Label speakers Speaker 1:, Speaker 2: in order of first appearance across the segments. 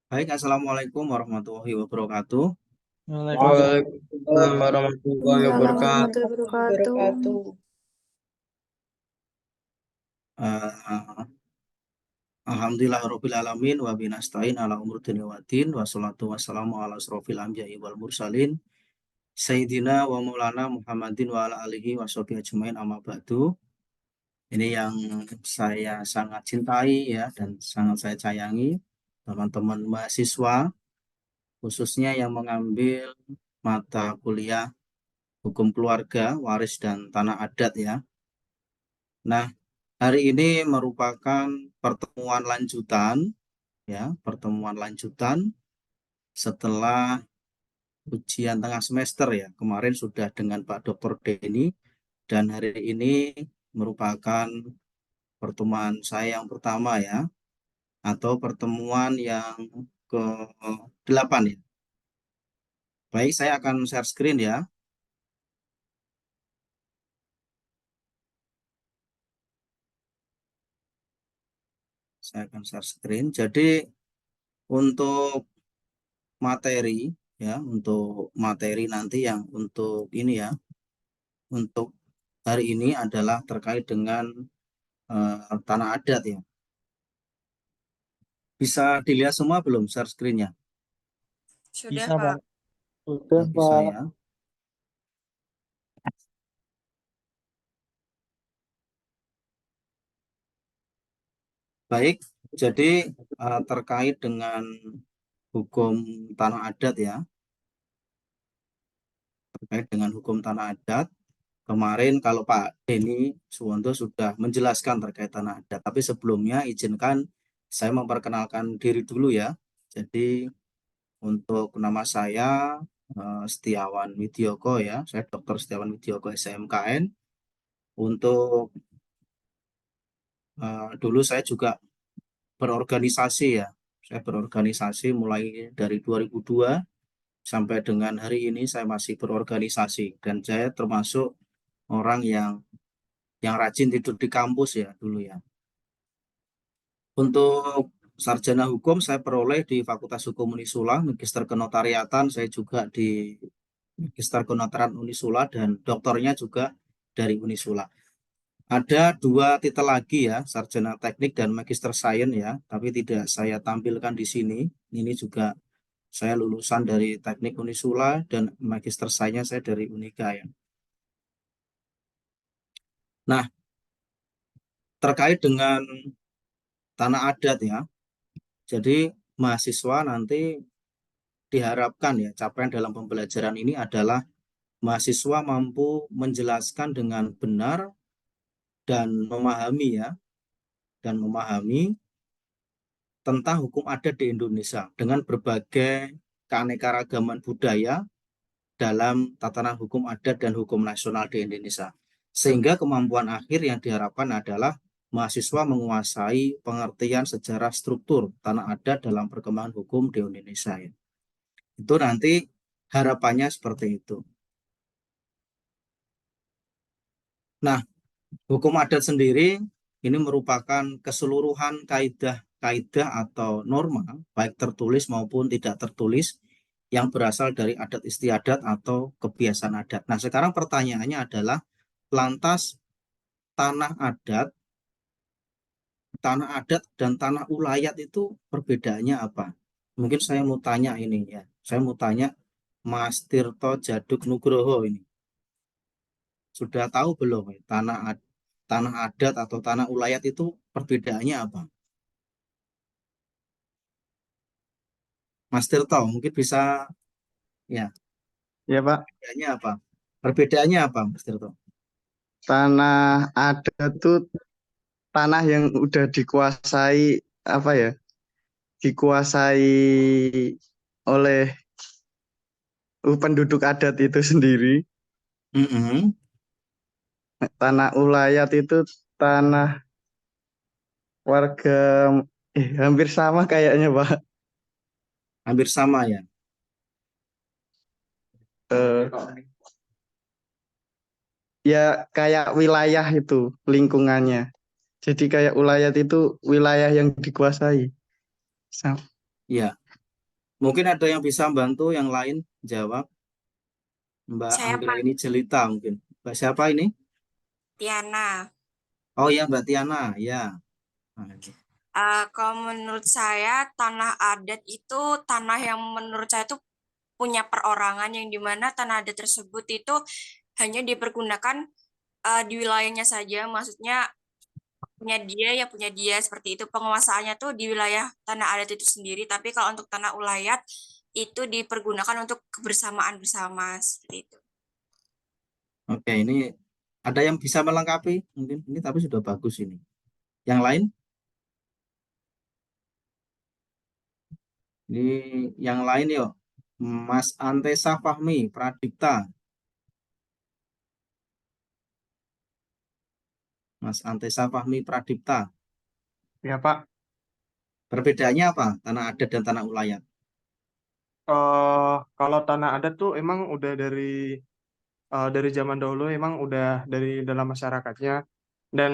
Speaker 1: Baik, Assalamualaikum warahmatullahi wabarakatuh.
Speaker 2: Waalaikumsalam warahmatullahi
Speaker 3: Waalaikumsalam
Speaker 2: wabarakatuh.
Speaker 3: warahmatullahi wabarakatuh.
Speaker 1: Eh, Alhamdulillahirabbil alamin wa binastain ala umur dunya waddin wassalatu wassalamu ala asrofil anbiya'i wal mursalin Sayyidina wa Maulana Muhammadin wa ala alihi wa sahbihi ajmain amma ba'du. Ini yang saya sangat cintai ya dan sangat saya sayangi, teman-teman mahasiswa khususnya yang mengambil mata kuliah hukum keluarga, waris dan tanah adat ya. Nah, hari ini merupakan pertemuan lanjutan ya, pertemuan lanjutan setelah ujian tengah semester ya. Kemarin sudah dengan Pak Dr. Denny dan hari ini merupakan pertemuan saya yang pertama ya, atau pertemuan yang ke-8 ya. Baik, saya akan share screen ya. Saya akan share screen. Jadi untuk materi ya, untuk materi nanti yang untuk ini ya, untuk hari ini adalah terkait dengan tanah adat ya. Bisa dilihat semua belum share screen-nya?
Speaker 3: Sudah,
Speaker 2: Bisa, Pak.
Speaker 3: Pak.
Speaker 2: Sudah,
Speaker 1: Ya, bisa
Speaker 2: Pak.
Speaker 1: ya. Baik, jadi terkait dengan hukum tanah adat ya, terkait dengan hukum tanah adat, kemarin kalau Pak Denny Suwondo sudah menjelaskan terkait tanah adat, tapi sebelumnya izinkan saya memperkenalkan diri dulu ya. Jadi untuk nama saya Setiawan Widyoko ya, saya Dr. Setiawan Widyoko SMKN. Untuk dulu saya juga berorganisasi ya, saya berorganisasi mulai dari 2002 sampai dengan hari ini saya masih berorganisasi dan saya termasuk orang yang rajin tidur di kampus ya dulu ya. Untuk sarjana hukum saya peroleh di Fakultas Hukum Unisula, Magister Kenotariatan saya juga di Magister Kenotarian Unisula dan doktornya juga dari Unisula. Ada dua titel lagi ya, sarjana teknik dan magister sains ya, tapi tidak saya tampilkan di sini. Ini juga saya lulusan dari teknik Unisula dan magister sains saya dari Unika ya. Nah, terkait dengan tanah adat ya, jadi mahasiswa nanti diharapkan ya, capaian dalam pembelajaran ini adalah mahasiswa mampu menjelaskan dengan benar dan memahami ya, dan memahami tentang hukum adat di Indonesia dengan berbagai keanekaragaman budaya dalam tatanan hukum adat dan hukum nasional di Indonesia. Sehingga kemampuan akhir yang diharapkan adalah mahasiswa menguasai pengertian sejarah struktur tanah adat dalam perkembangan hukum di Indonesia. Itu nanti harapannya seperti itu. Nah, hukum adat sendiri ini merupakan keseluruhan kaidah-kaidah atau norma, baik tertulis maupun tidak tertulis, yang berasal dari adat istiadat atau kebiasaan adat. Nah, sekarang pertanyaannya adalah, lantas tanah adat, tanah adat dan tanah ulayat itu perbedaannya apa? Mungkin saya mau tanya ini ya. Saya mau tanya Mas Tirto Djaduk Nugroho ini. Sudah tahu belum tanah adat atau tanah ulayat itu perbedaannya apa? Mas Tirto mungkin bisa ya,
Speaker 2: Ya, Pak.
Speaker 1: perbedaannya apa? Perbedaannya apa, Mas Tirto?
Speaker 2: Tanah adat tuh tanah yang udah dikuasai apa ya? Dikuasai oleh penduduk adat itu sendiri.
Speaker 1: Mm-mm.
Speaker 2: Tanah ulayat itu tanah warga hampir sama kayaknya, Pak.
Speaker 1: Hampir sama ya.
Speaker 2: Eh, ya kayak wilayah itu lingkungannya. Jadi kayak ulayat itu wilayah yang dikuasai. Sam-
Speaker 1: Ya. Mungkin ada yang bisa bantu yang lain jawab. Mbak
Speaker 3: Saya
Speaker 1: Anggra
Speaker 3: Pak
Speaker 1: ini jelita mungkin. Mbak siapa ini?
Speaker 3: Tiana.
Speaker 1: Oh ya, Mbak Tiana. Ya. Nah, ini.
Speaker 3: Kalau menurut saya tanah adat itu tanah yang menurut saya itu punya perorangan yang dimana tanah adat tersebut itu hanya dipergunakan di wilayahnya saja. Maksudnya punya dia seperti itu. Penguasaannya tuh di wilayah tanah adat itu sendiri. Tapi kalau untuk tanah ulayat itu dipergunakan untuk kebersamaan bersama seperti itu.
Speaker 1: Oke, ini ada yang bisa melengkapi mungkin ini tapi sudah bagus ini. Yang lain? Ini yang lain yuk. Mas Antesa Fahmi Pradipta. Mas Antesa Fahmi Pradipta.
Speaker 2: Ya Pak,
Speaker 1: Perbedaannya apa? Tanah adat dan tanah ulayat.
Speaker 2: kalau tanah adat tuh emang udah dari zaman dahulu emang udah dari dalam masyarakatnya dan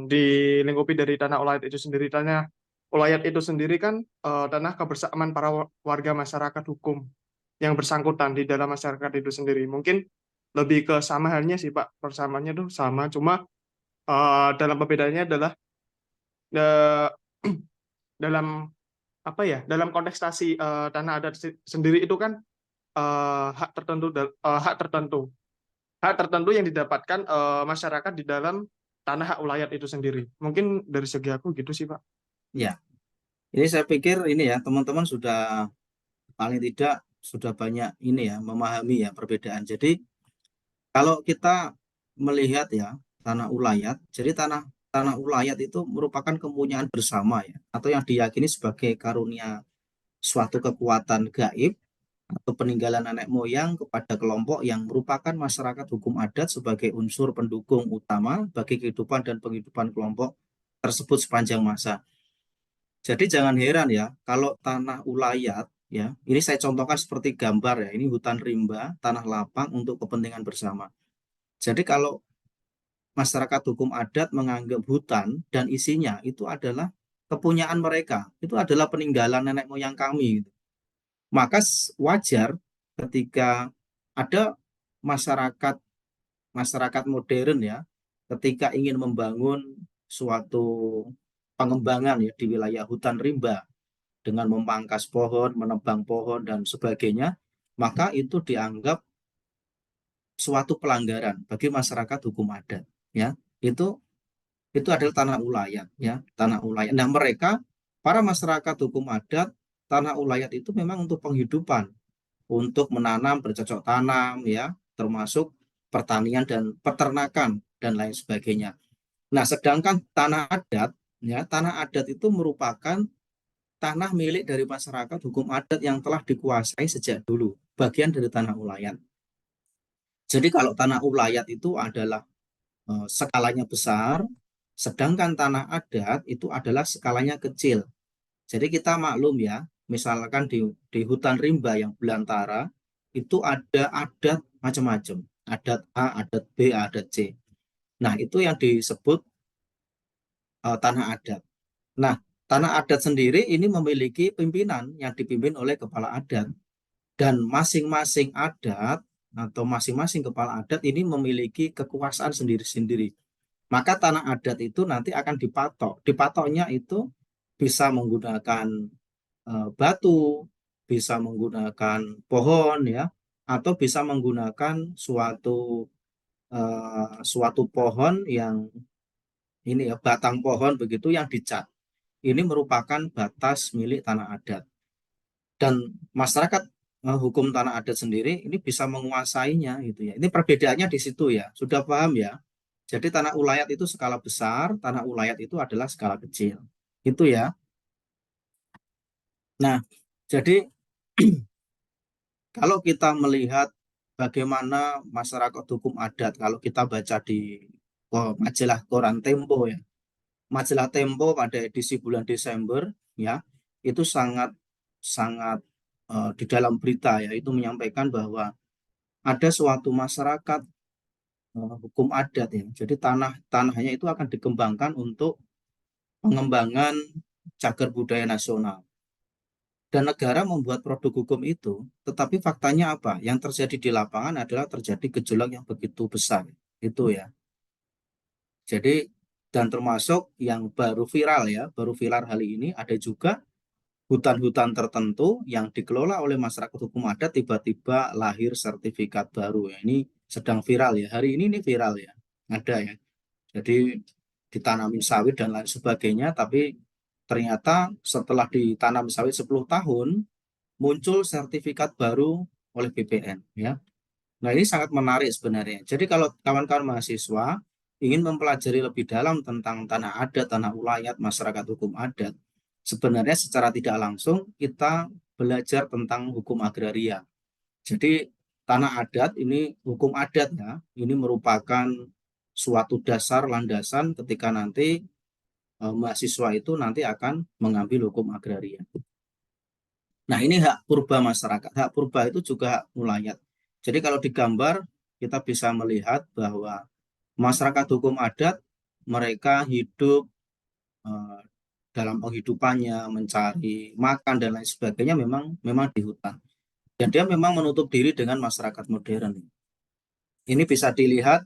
Speaker 2: dilingkupi dari tanah ulayat itu sendiri. Tanah ulayat itu sendiri kan tanah kebersamaan para warga masyarakat hukum yang bersangkutan di dalam masyarakat itu sendiri. Mungkin lebih ke sama halnya sih Pak, persamaannya tuh sama, cuma dalam perbedaannya adalah eh, dalam apa ya, dalam kontestasi tanah adat sendiri itu kan hak tertentu hak tertentu yang didapatkan masyarakat di dalam tanah hak ulayat itu sendiri. Mungkin dari segi aku gitu sih, Pak.
Speaker 1: Ya, ini saya pikir ini ya teman-teman sudah paling tidak sudah banyak ini ya memahami ya perbedaan. Jadi kalau kita melihat ya tanah ulayat, jadi tanah tanah ulayat itu merupakan kepunyaan bersama ya atau yang diyakini sebagai karunia suatu kekuatan gaib atau peninggalan nenek moyang kepada kelompok yang merupakan masyarakat hukum adat sebagai unsur pendukung utama bagi kehidupan dan penghidupan kelompok tersebut sepanjang masa. Jadi jangan heran ya kalau tanah ulayat ya, ini saya contohkan seperti gambar ya, ini hutan rimba, tanah lapang untuk kepentingan bersama. Jadi kalau masyarakat hukum adat menganggap hutan dan isinya itu adalah kepunyaan mereka, itu adalah peninggalan nenek moyang kami, gitu. Maka wajar ketika ada masyarakat masyarakat modern ya, ketika ingin membangun suatu pengembangan ya di wilayah hutan rimba dengan memangkas pohon, menebang pohon dan sebagainya, maka itu dianggap suatu pelanggaran bagi masyarakat hukum adat ya. Itu adalah tanah ulayat ya, tanah ulayat. Nah, mereka para masyarakat hukum adat tanah ulayat itu memang untuk penghidupan, untuk menanam bercocok tanam ya, termasuk pertanian dan peternakan dan lain sebagainya. Nah, sedangkan tanah adat ya, tanah adat itu merupakan tanah milik dari masyarakat hukum adat yang telah dikuasai sejak dulu, bagian dari tanah ulayat. Jadi kalau tanah ulayat itu adalah skalanya besar, sedangkan tanah adat itu adalah skalanya kecil. Jadi kita maklum ya, misalkan di hutan rimba yang belantara itu ada adat macam-macam, adat A, adat B, adat C. Nah, itu yang disebut tanah adat. Nah, tanah adat sendiri ini memiliki pimpinan yang dipimpin oleh kepala adat dan masing-masing adat atau masing-masing kepala adat ini memiliki kekuasaan sendiri-sendiri. Maka tanah adat itu nanti akan dipatok. Dipatoknya itu bisa menggunakan batu, bisa menggunakan pohon ya, atau bisa menggunakan suatu pohon yang ini ya batang pohon begitu yang dicat. Ini merupakan batas milik tanah adat dan masyarakat hukum tanah adat sendiri ini bisa menguasainya gitu ya. Ini perbedaannya di situ ya. Sudah paham ya? Jadi tanah ulayat itu skala besar, tanah ulayat itu adalah skala kecil. Itu ya. Nah, jadi kalau kita melihat bagaimana masyarakat hukum adat, kalau kita baca di majalah koran Tempo ya, majalah Tempo pada edisi bulan Desember ya, itu sangat sangat di dalam berita ya, itu menyampaikan bahwa ada suatu masyarakat hukum adat ya. Jadi tanahnya itu akan dikembangkan untuk pengembangan cagar budaya nasional. Dan negara membuat produk hukum itu, tetapi faktanya apa? Yang terjadi di lapangan adalah terjadi gejolak yang begitu besar. Itu ya. Jadi, dan termasuk yang baru viral ya, baru viral hari ini ada juga hutan-hutan tertentu yang dikelola oleh masyarakat hukum adat tiba-tiba lahir sertifikat baru ya. Ini sedang viral ya. Hari ini viral ya. Ada ya. Jadi ditanamin sawit dan lain sebagainya, tapi ternyata setelah ditanam sawit 10 tahun muncul sertifikat baru oleh BPN ya. Nah, ini sangat menarik sebenarnya. Jadi kalau kawan-kawan mahasiswa ingin mempelajari lebih dalam tentang tanah adat, tanah ulayat, masyarakat hukum adat, sebenarnya secara tidak langsung kita belajar tentang hukum agraria. Jadi tanah adat ini, hukum adat ya, ini merupakan suatu dasar landasan ketika nanti mahasiswa itu nanti akan mengambil hukum agraria. Nah, ini hak purba masyarakat. Hak purba itu juga hak ulayat. Jadi kalau digambar, kita bisa melihat bahwa masyarakat hukum adat, mereka hidup dalam penghidupannya, mencari makan dan lain sebagainya memang di hutan. Dan dia memang menutup diri dengan masyarakat modern. Ini bisa dilihat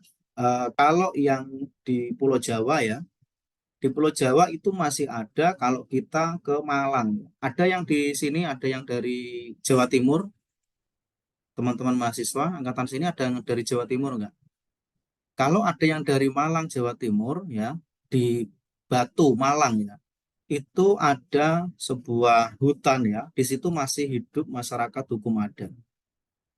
Speaker 1: kalau yang di Pulau Jawa ya, di Pulau Jawa itu masih ada kalau kita ke Malang. Ada yang di sini, ada yang dari Jawa Timur, teman-teman mahasiswa angkatan sini ada yang dari Jawa Timur enggak? Kalau ada yang dari Malang, Jawa Timur ya, di Batu, Malang ya, itu ada sebuah hutan ya, di situ masih hidup masyarakat hukum adat.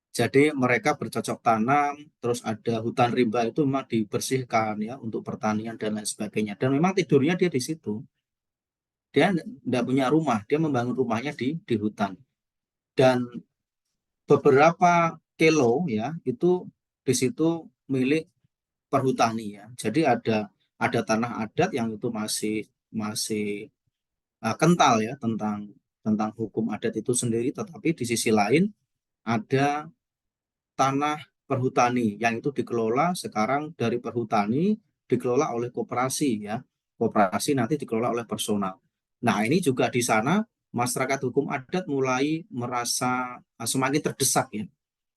Speaker 1: Jadi mereka bercocok tanam, terus ada hutan rimba itu memang dibersihkan ya untuk pertanian dan lain sebagainya. Dan memang tidurnya dia di situ. Dia tidak punya rumah, dia membangun rumahnya di hutan. Dan beberapa kilo ya itu di situ milik perhutani ya. Jadi ada tanah adat yang itu masih masih kental ya tentang hukum adat itu sendiri, tetapi di sisi lain ada tanah perhutani yang itu dikelola sekarang dari perhutani dikelola oleh koperasi ya. Koperasi nanti dikelola oleh personal. Nah, ini juga di sana masyarakat hukum adat mulai merasa semakin terdesak ya.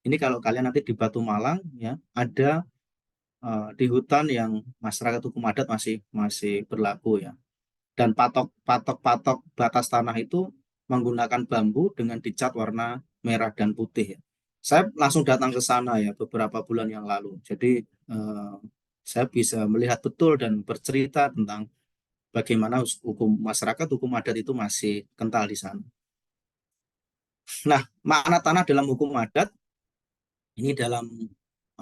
Speaker 1: Ini kalau kalian nanti di Batu Malang ya, ada di hutan yang masyarakat hukum adat masih masih berlaku ya. Dan patok batas tanah itu menggunakan bambu dengan dicat warna merah dan putih ya. Saya langsung datang ke sana ya beberapa bulan yang lalu. Jadi saya bisa melihat betul dan bercerita tentang bagaimana hukum masyarakat hukum adat itu masih kental di sana. Nah, makna tanah dalam hukum adat ini dalam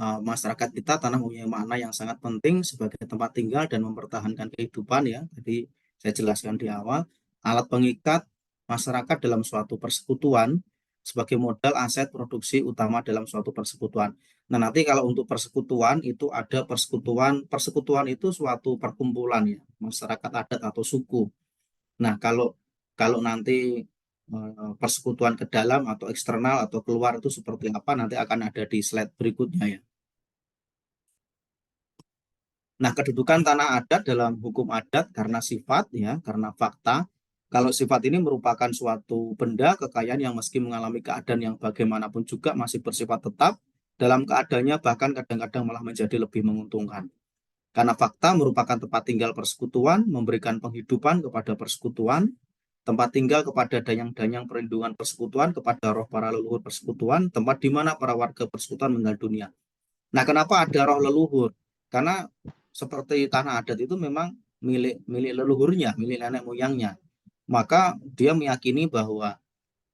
Speaker 1: masyarakat kita, tanah mempunyai makna yang sangat penting sebagai tempat tinggal dan mempertahankan kehidupan ya. Jadi saya jelaskan di awal, alat pengikat masyarakat dalam suatu persekutuan sebagai modal aset produksi utama dalam suatu persekutuan. Nah, nanti kalau untuk persekutuan itu ada persekutuan itu suatu perkumpulan ya, masyarakat adat atau suku. Nah, kalau kalau nanti persekutuan ke dalam atau eksternal atau keluar itu seperti apa nanti akan ada di slide berikutnya ya. Nah, kedudukan tanah adat dalam hukum adat karena sifat ya, karena fakta. Kalau sifat ini merupakan suatu benda kekayaan yang meski mengalami keadaan yang bagaimanapun juga masih bersifat tetap, dalam keadaannya bahkan kadang-kadang malah menjadi lebih menguntungkan. Karena fakta merupakan tempat tinggal persekutuan, memberikan penghidupan kepada persekutuan, tempat tinggal kepada danyang-danyang perlindungan persekutuan, kepada roh para leluhur persekutuan, tempat di mana para warga persekutuan meninggal dunia. Nah, kenapa ada roh leluhur? Karena seperti tanah adat itu memang milik leluhurnya, milik nenek moyangnya. Maka dia meyakini bahwa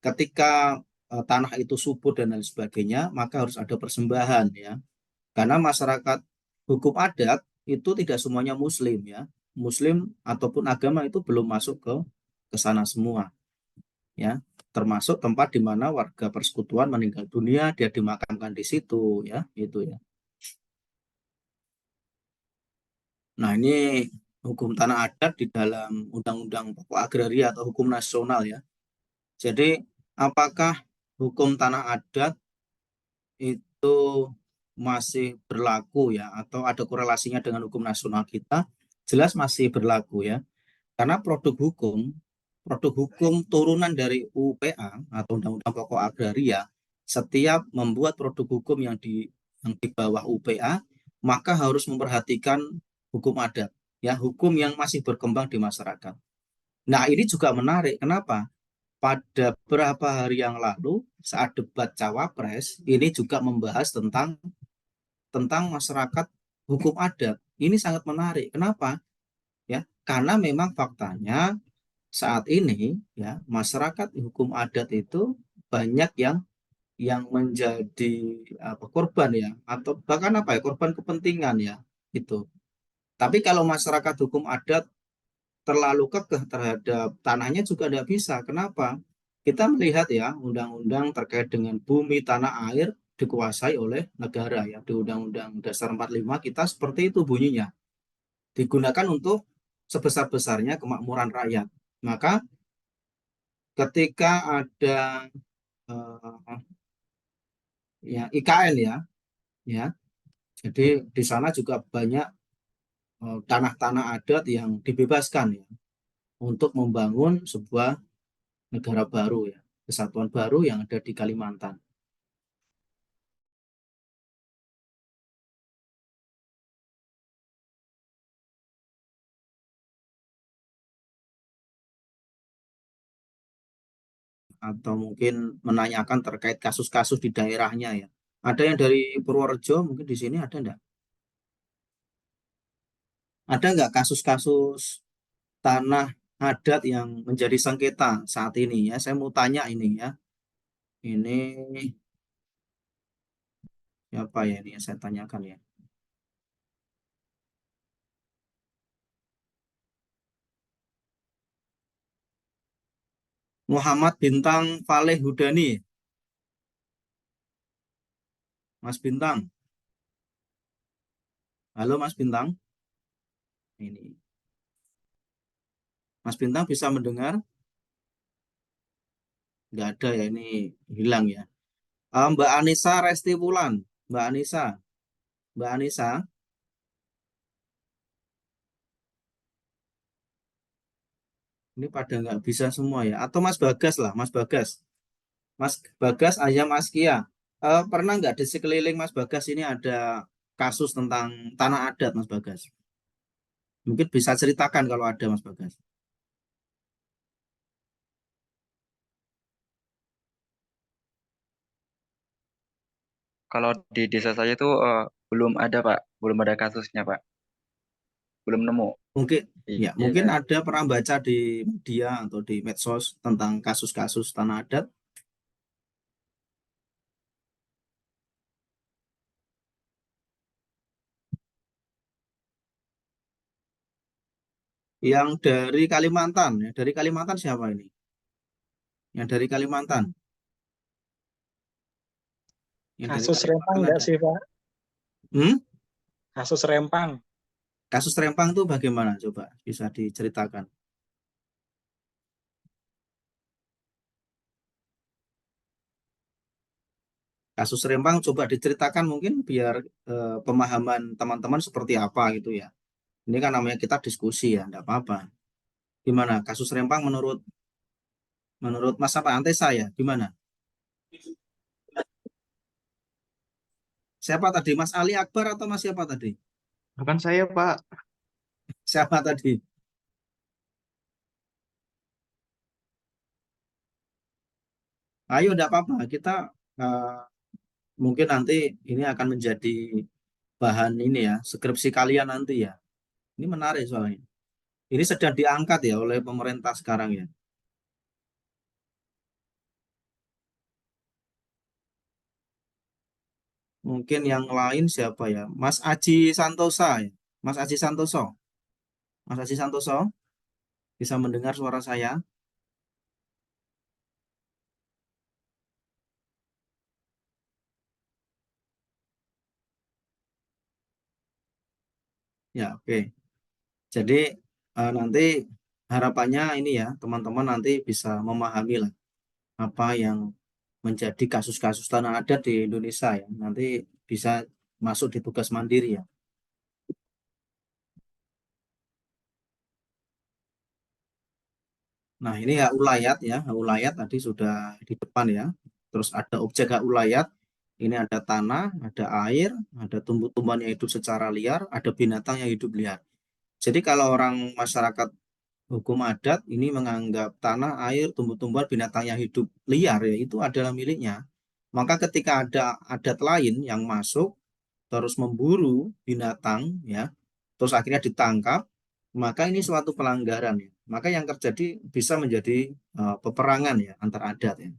Speaker 1: ketika tanah itu subur dan lain sebagainya, maka harus ada persembahan ya. Karena masyarakat hukum adat itu tidak semuanya muslim ya. Muslim ataupun agama itu belum masuk ke sana semua ya. Termasuk tempat di mana warga persekutuan meninggal dunia, dia dimakamkan di situ ya, itu ya. Nah, ini hukum tanah adat di dalam Undang-Undang Pokok Agraria atau hukum nasional ya. Jadi, apakah hukum tanah adat itu masih berlaku ya atau ada korelasinya dengan hukum nasional kita? Jelas masih berlaku ya. Karena produk hukum produk hukum turunan dari UPA atau Undang-Undang Pokok Agraria, setiap membuat produk hukum yang di bawah UPA, maka harus memperhatikan hukum adat, ya, hukum yang masih berkembang di masyarakat. Nah, ini juga menarik. Kenapa? Pada beberapa hari yang lalu, saat debat Cawapres, ini juga membahas tentang masyarakat hukum adat. Ini sangat menarik. Kenapa? Ya, karena memang faktanya saat ini ya masyarakat hukum adat itu banyak yang menjadi korban ya, atau bahkan apa ya, korban kepentingan ya itu. Tapi kalau masyarakat hukum adat terlalu kekeh terhadap tanahnya juga tidak bisa. Kenapa? Kita melihat ya undang-undang terkait dengan bumi, tanah, air dikuasai oleh negara ya, di Undang-Undang Dasar 45 kita seperti itu bunyinya. Digunakan untuk sebesar-besarnya kemakmuran rakyat. Maka ketika ada eh, ya IKN ya, jadi di sana juga banyak tanah-tanah adat yang dibebaskan ya untuk membangun sebuah negara baru ya, kesatuan baru yang ada di Kalimantan. Atau mungkin menanyakan terkait kasus-kasus di daerahnya ya. Ada yang dari Purworejo, mungkin di sini ada enggak? Ada enggak kasus-kasus tanah adat yang menjadi sengketa saat ini ya? Saya mau tanya ini ya. Ini siapa ya ini yang saya tanyakan ya? Muhammad Bintang Faleh Hudani. Mas Bintang. Halo Mas Bintang. Ini. Mas Bintang bisa mendengar? Enggak ada ya, ini hilang ya. Mbak Anissa Resti Wulan. Mbak Anissa. Mbak Anissa. Ini pada nggak bisa semua ya. Atau Mas Bagas lah, Mas Bagas. Mas Bagas Ayam Askia. Pernah nggak di sekeliling Mas Bagas ini ada kasus tentang tanah adat, Mas Bagas? Mungkin bisa ceritakan kalau ada, Mas Bagas.
Speaker 4: Kalau di desa saya itu belum ada Pak, belum ada kasusnya Pak, belum nemu.
Speaker 1: Mungkin ya, mungkin
Speaker 4: Iya.
Speaker 1: ada pernah baca di media atau di medsos tentang kasus-kasus tanah adat yang dari Kalimantan. Ya, dari Kalimantan siapa ini? Yang dari Kalimantan. Yang dari
Speaker 5: Kasus Rempang
Speaker 1: Kalimantan
Speaker 5: enggak
Speaker 1: ada.
Speaker 5: sih, Pak?
Speaker 1: Hmm?
Speaker 5: Kasus Rempang.
Speaker 1: Kasus Rempang itu bagaimana? Coba bisa diceritakan. Kasus Rempang coba diceritakan mungkin biar pemahaman teman-teman seperti apa gitu ya. Ini kan namanya kita diskusi ya, enggak apa-apa. Gimana kasus Rempang menurut menurut Mas apa Antesa ya? Gimana? Siapa tadi? Mas Ali Akbar atau Mas siapa tadi?
Speaker 2: Bahkan saya, Pak,
Speaker 1: Siapa tadi? Ayo enggak apa-apa. Kita eh, mungkin nanti ini akan menjadi bahan ini ya, skripsi kalian nanti ya. Ini menarik soalnya. Ini sedang diangkat ya oleh pemerintah sekarang ya. Mungkin yang lain siapa ya? Mas Aji Santosa ya. Mas Aji Santoso. Mas Aji Santoso bisa mendengar suara saya? Ya, oke. Jadi nanti harapannya ini ya, teman-teman nanti bisa memahami lah apa yang menjadi kasus-kasus tanah adat di Indonesia ya. Nanti bisa masuk di tugas mandiri ya. Nah, ini hak ulayat ya. Hak ulayat tadi sudah di depan ya. Terus ada objek hak ulayat. Ini ada tanah, ada air, ada tumbuh-tumbuhan yang hidup secara liar, ada binatang yang hidup liar. Jadi kalau orang masyarakat hukum adat ini menganggap tanah, air, tumbuh-tumbuhan, binatang yang hidup liar ya itu adalah miliknya. Maka ketika ada adat lain yang masuk terus memburu binatang ya, terus akhirnya ditangkap, maka ini suatu pelanggaran ya. Maka yang terjadi bisa menjadi peperangan ya antar adat ya.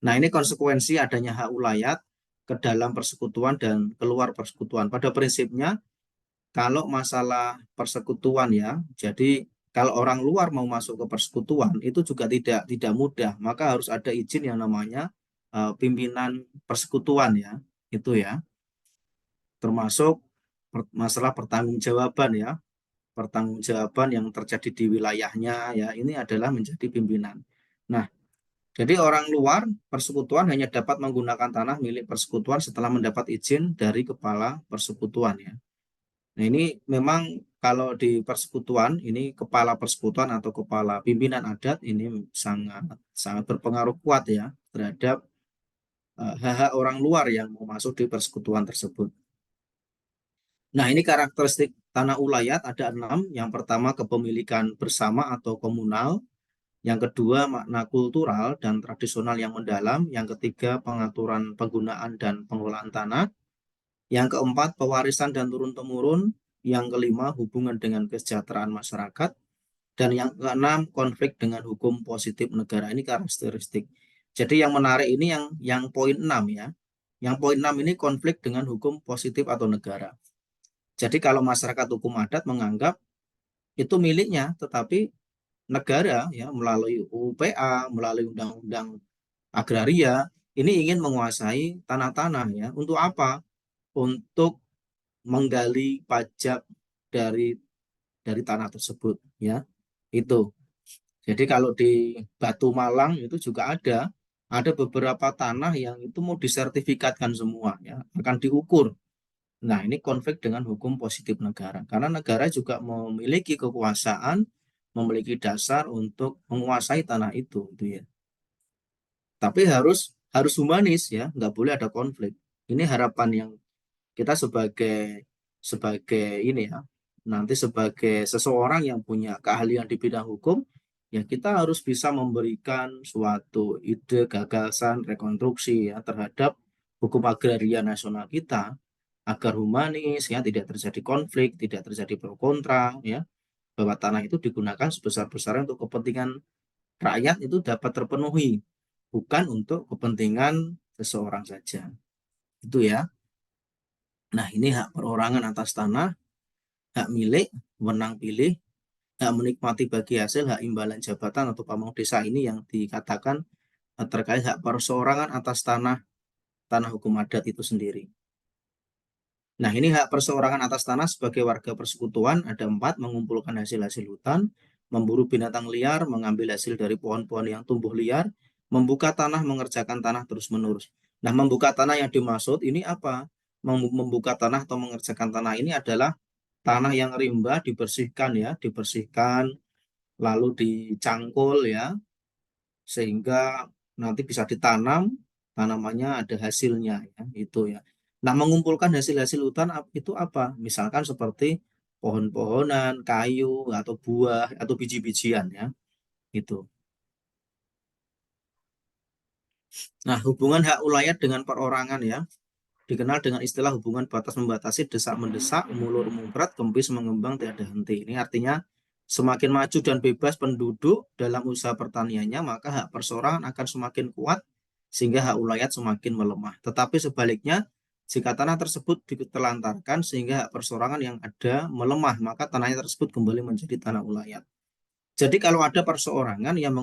Speaker 1: Nah, ini konsekuensi adanya hak ulayat ke dalam persekutuan dan keluar persekutuan. Pada prinsipnya kalau masalah persekutuan ya, jadi kalau orang luar mau masuk ke persekutuan itu juga tidak mudah, maka harus ada izin yang namanya pimpinan persekutuan ya, itu ya. Termasuk masalah pertanggungjawaban ya, pertanggungjawaban yang terjadi di wilayahnya ya, ini adalah menjadi pimpinan. Nah, jadi orang luar persekutuan hanya dapat menggunakan tanah milik persekutuan setelah mendapat izin dari kepala persekutuan ya. Nah, ini memang kalau di persekutuan ini kepala persekutuan atau kepala pimpinan adat ini sangat sangat berpengaruh kuat ya terhadap hak-hak orang luar yang mau masuk di persekutuan tersebut. Nah, ini karakteristik tanah ulayat ada 6. Yang pertama kepemilikan bersama atau komunal. Yang kedua makna kultural dan tradisional yang mendalam. Yang ketiga pengaturan penggunaan dan pengelolaan tanah. Yang keempat pewarisan dan turun-temurun. Yang kelima hubungan dengan kesejahteraan masyarakat. Dan yang keenam konflik dengan hukum positif negara. Ini karakteristik. Jadi yang menarik ini yang poin 6 ya. Yang poin 6 ini konflik dengan hukum positif atau negara. Jadi kalau masyarakat hukum adat menganggap itu miliknya, tetapi negara ya melalui UPA, melalui undang-undang agraria ini ingin menguasai tanah-tanah ya. Untuk apa? Untuk menggali pajak dari tanah tersebut ya. Itu. Jadi kalau di Batu Malang itu juga ada beberapa tanah yang itu mau disertifikatkan semua ya, akan diukur. Nah, ini konflik dengan hukum positif negara. Karena negara juga memiliki kekuasaan, memiliki dasar untuk menguasai tanah itu ya. Tapi harus humanis ya, nggak boleh ada konflik. Ini harapan yang kita sebagai ini ya, nanti sebagai seseorang yang punya keahlian di bidang hukum, ya kita harus bisa memberikan suatu ide, gagasan, rekonstruksi ya terhadap hukum agraria nasional kita agar humanis ya, tidak terjadi konflik, tidak terjadi pro kontra ya, bahwa tanah itu digunakan sebesar-besarnya untuk kepentingan rakyat itu dapat terpenuhi, bukan untuk kepentingan seseorang saja. Itu ya. Nah, ini hak perorangan atas tanah, hak milik, wewenang pilih, hak menikmati bagi hasil, hak imbalan jabatan atau pamong desa ini yang dikatakan terkait hak perseorangan atas tanah hukum adat itu sendiri. Nah, ini hak perseorangan atas tanah sebagai warga persekutuan ada 4, mengumpulkan hasil-hasil hutan, memburu binatang liar, mengambil hasil dari pohon-pohon yang tumbuh liar, membuka tanah, mengerjakan tanah terus-menerus. Nah, membuka tanah yang dimaksud ini apa? Membuka tanah atau mengerjakan tanah ini adalah tanah yang rimba dibersihkan ya, dibersihkan lalu dicangkul ya, sehingga nanti bisa ditanam, tanamannya ada hasilnya ya, itu ya. Nah, mengumpulkan hasil-hasil hutan itu apa? Misalkan seperti pohon-pohonan, kayu, atau buah, atau biji-bijian ya. Itu. Nah, hubungan hak ulayat dengan perorangan ya. Dikenal dengan istilah hubungan batas membatasi, desak-mendesak, mulur-mungkrat, kempis mengembang tiada henti. Ini artinya semakin maju dan bebas penduduk dalam usaha pertaniannya, maka hak perseorangan akan semakin kuat sehingga hak ulayat semakin melemah. Tetapi sebaliknya, jika tanah tersebut ditelantarkan sehingga hak perseorangan yang ada melemah, maka tanahnya tersebut kembali menjadi tanah ulayat. Jadi kalau ada perseorangan yang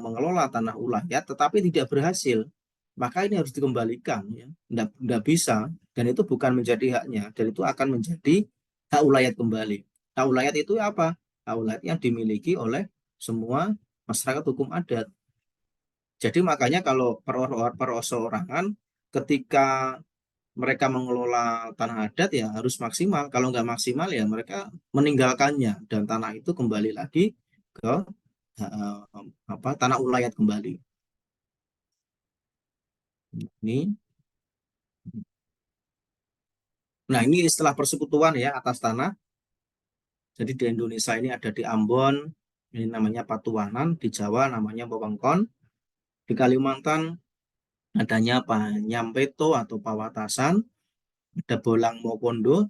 Speaker 1: mengelola tanah ulayat tetapi tidak berhasil, maka ini harus dikembalikan ya. Tidak bisa, dan itu bukan menjadi haknya, dan itu akan menjadi hak ulayat kembali. Hak ulayat itu apa? Hak ulayat yang dimiliki oleh semua masyarakat hukum adat. Jadi makanya kalau perseorangan ketika mereka mengelola tanah adat ya harus maksimal. Kalau nggak maksimal ya mereka meninggalkannya dan tanah itu kembali lagi ke tanah ulayat kembali. Ini. Nah, ini istilah persekutuan ya atas tanah. Jadi di Indonesia ini ada di Ambon, ini namanya Patuanan, di Jawa namanya Wewengkon, di Kalimantan adanya Panyampeto atau Pawatasan, ada Bolang Mokondo,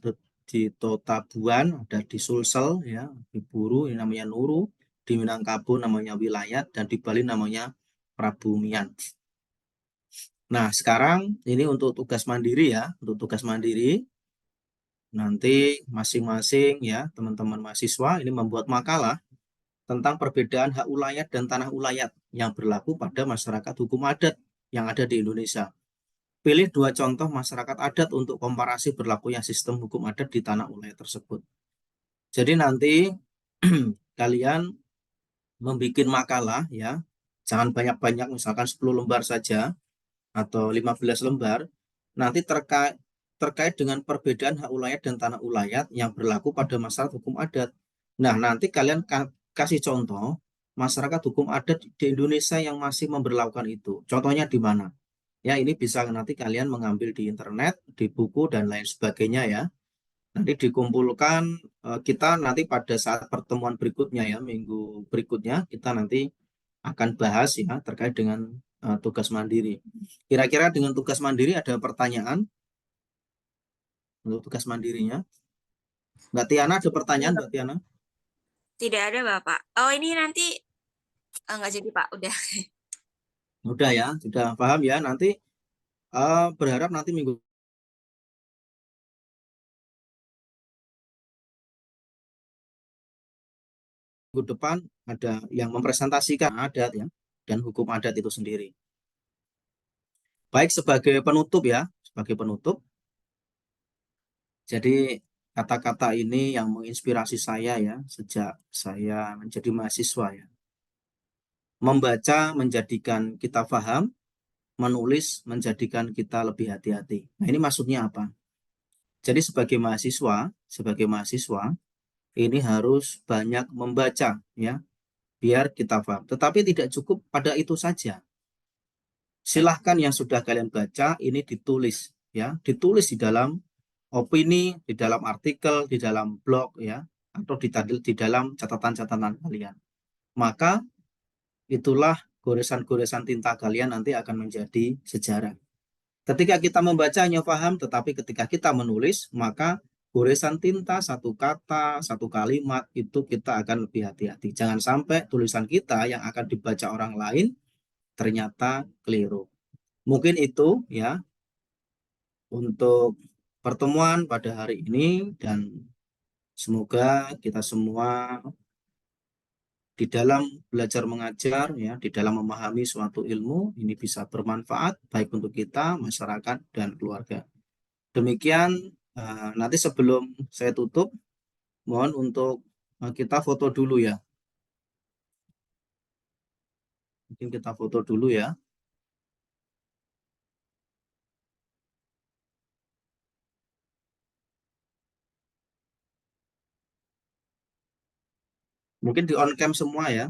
Speaker 1: di Totabuan, ada di Sulsel ya, di Buru ini namanya Nuru, di Minangkabau namanya Wilayat, dan di Bali namanya Prabumian. Nah, sekarang ini untuk tugas mandiri ya, untuk tugas mandiri nanti masing-masing ya teman-teman mahasiswa ini membuat makalah tentang perbedaan hak ulayat dan tanah ulayat yang berlaku pada masyarakat hukum adat yang ada di Indonesia. Pilih 2 contoh masyarakat adat untuk komparasi berlakunya sistem hukum adat di tanah ulayat tersebut. Jadi nanti kalian membuat makalah ya, jangan banyak-banyak, misalkan 10 lembar saja atau 15 lembar, nanti terkait dengan perbedaan hak ulayat dan tanah ulayat yang berlaku pada masyarakat hukum adat. Nah, nanti kalian kasih contoh masyarakat hukum adat di Indonesia yang masih memberlakukan itu. Contohnya di mana? Ya, ini bisa nanti kalian mengambil di internet, di buku, dan lain sebagainya ya. Nanti dikumpulkan, kita nanti pada saat pertemuan berikutnya ya, minggu berikutnya, kita nanti akan bahas ya terkait dengan tugas mandiri. Kira-kira dengan tugas mandiri ada pertanyaan untuk tugas mandirinya? Mbak Tiana ada pertanyaan, Mbak Tiana?
Speaker 3: Tidak ada, Bapak. Oh, ini nanti nggak jadi, Pak. Udah.
Speaker 1: Udah ya, sudah paham ya. Nanti berharap nanti minggu depan ada yang mempresentasikan adat ya dan hukum adat itu sendiri. Baik, sebagai penutup ya, sebagai penutup. Jadi kata-kata ini yang menginspirasi saya ya sejak saya menjadi mahasiswa ya. Membaca menjadikan kita paham, menulis menjadikan kita lebih hati-hati. Nah, ini maksudnya apa? Jadi sebagai mahasiswa ini harus banyak membaca ya, biar kita paham. Tetapi tidak cukup pada itu saja. Silahkan yang sudah kalian baca ini ditulis ya, ditulis di dalam opini, di dalam artikel, di dalam blog ya, atau di dalam catatan-catatan kalian. Maka itulah goresan-goresan tinta kalian nanti akan menjadi sejarah. Ketika kita membacanya paham, tetapi ketika kita menulis, maka goresan tinta satu kata, satu kalimat itu kita akan lebih hati-hati. Jangan sampai tulisan kita yang akan dibaca orang lain ternyata keliru. Mungkin itu ya untuk pertemuan pada hari ini, dan semoga kita semua di dalam belajar mengajar ya, di dalam memahami suatu ilmu ini bisa bermanfaat baik untuk kita, masyarakat, dan keluarga. Demikian, nanti sebelum saya tutup, mohon untuk kita foto dulu ya. Mungkin kita foto dulu ya. Mungkin di on cam semua ya.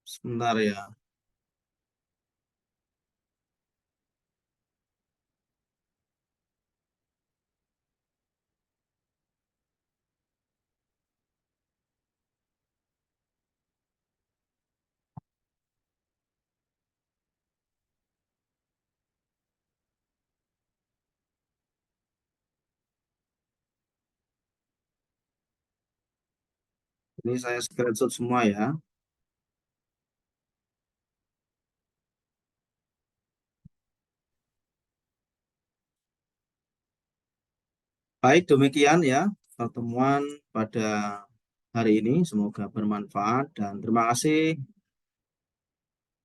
Speaker 1: Sebentar ya. Ini saya screenshot semua ya. Baik, demikian ya pertemuan pada hari ini. Semoga bermanfaat, dan terima kasih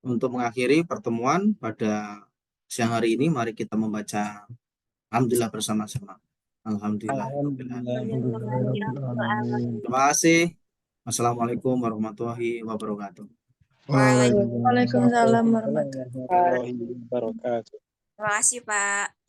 Speaker 1: untuk mengakhiri pertemuan pada siang hari ini. Mari kita membaca Alhamdulillah bersama-sama. Alhamdulillah.
Speaker 5: Alhamdulillah.
Speaker 1: Terima kasih. Assalamualaikum warahmatullahi wabarakatuh.
Speaker 3: Waalaikumsalam.
Speaker 6: Waalaikumsalam warahmatullahi
Speaker 5: Warahmatullahi wabarakatuh.
Speaker 3: Terima kasih, Pak.